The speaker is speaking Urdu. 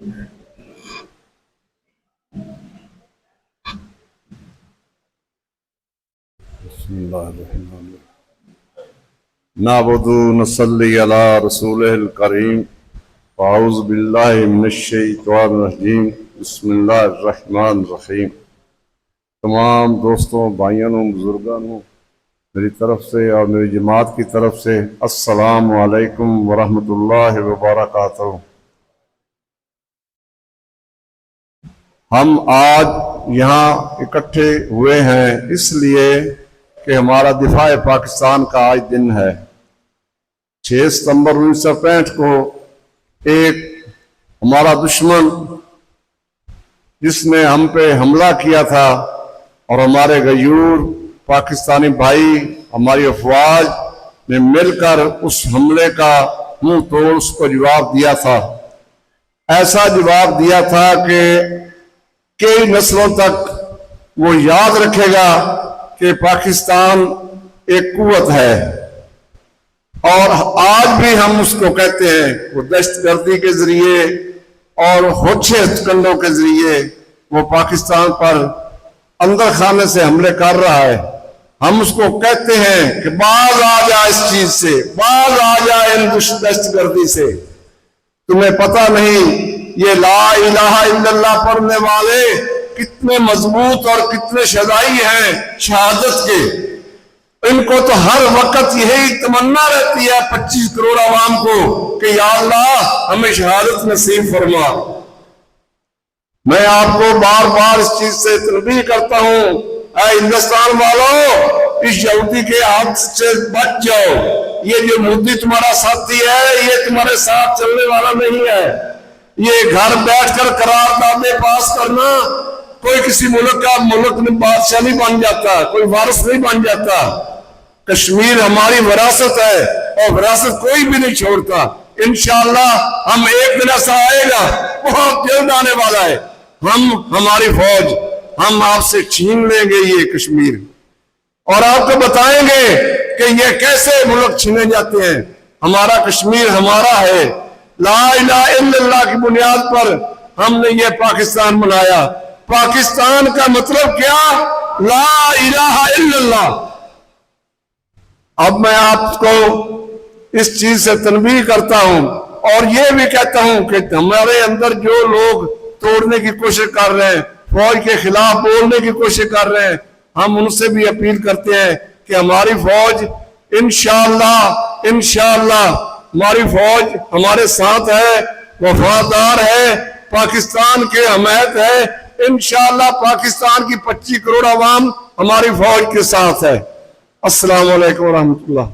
بسم اللہ الرحمن الرحیم نعبد نصلی علی رسولہ الکریم اعوذ باللہ من الشیطان الرجیم بسم اللہ الرحمن الرحیم۔ تمام دوستوں، بھائیوں، بزرگوں، میری طرف سے اور میری جماعت کی طرف سے السلام علیکم ورحمۃ اللہ وبرکاتہ۔ ہم آج یہاں اکٹھے ہوئے ہیں اس لیے کہ ہمارا دفاع پاکستان کا آج دن ہے۔ 6 ستمبر 1965 کو ایک ہمارا دشمن جس نے ہم پہ حملہ کیا تھا اور ہمارے غیور پاکستانی بھائی، ہماری افواج نے مل کر اس حملے کا منہ توڑ اس کو جواب دیا تھا۔ ایسا جواب دیا تھا کہ کئی نسلوں تک وہ یاد رکھے گا کہ پاکستان ایک قوت ہے، اور آج بھی ہم اس کو کہتے ہیں۔ وہ دہشت گردی کے ذریعے اور ہوچے کنڈوں کے ذریعے وہ پاکستان پر اندر خانے سے حملے کر رہا ہے۔ ہم اس کو کہتے ہیں کہ باز آ جا اس چیز سے، باز آ جا ان دہشت گردی سے۔ تمہیں پتہ نہیں یہ لا الہ الا اللہ پڑھنے والے کتنے مضبوط اور کتنے شجاعی ہیں شہادت کے۔ ان کو تو ہر وقت یہی تمنا رہتی ہے 25 کروڑ عوام کو کہ یا اللہ ہمیں شہادت نصیب فرما۔ میں آپ کو بار بار اس چیز سے تنبیہ کرتا ہوں، اے ہندوستان والوں، اس یہودی کے ہاتھ سے بچ جاؤ۔ یہ جو مودی تمہارا ساتھی ہے، یہ تمہارے ساتھ چلنے والا نہیں ہے۔ یہ گھر بیٹھ کر قراردادیں پاس کرنا، کوئی کسی ملک میں بادشاہ نہیں بن جاتا، کوئی وارث نہیں بن جاتا۔ کشمیر ہماری وراثت ہے اور وراثت کوئی بھی نہیں چھوڑتا۔ انشاءاللہ ہم ایک دن ایسا آئے گا، بہت جلد آنے والا ہے، ہماری فوج ہم آپ سے چھین لیں گے یہ کشمیر، اور آپ کو بتائیں گے کہ یہ کیسے ملک چھینے جاتے ہیں۔ ہمارا کشمیر ہمارا ہے۔ لا الہ الا اللہ کی بنیاد پر ہم نے یہ پاکستان بنایا۔ پاکستان کا مطلب کیا؟ لا الہ الا اللہ۔ اب میں آپ کو اس چیز سے تنبیہ کرتا ہوں اور یہ بھی کہتا ہوں کہ ہمارے اندر جو لوگ توڑنے کی کوشش کر رہے ہیں، فوج کے خلاف بولنے کی کوشش کر رہے ہیں، ہم ان سے بھی اپیل کرتے ہیں کہ ہماری فوج انشاءاللہ ہماری فوج ہمارے ساتھ ہے، وفادار ہے، پاکستان کے حمایت ہے۔ انشاءاللہ پاکستان کی 25 کروڑ عوام ہماری فوج کے ساتھ ہے۔ السلام علیکم ورحمۃ اللہ۔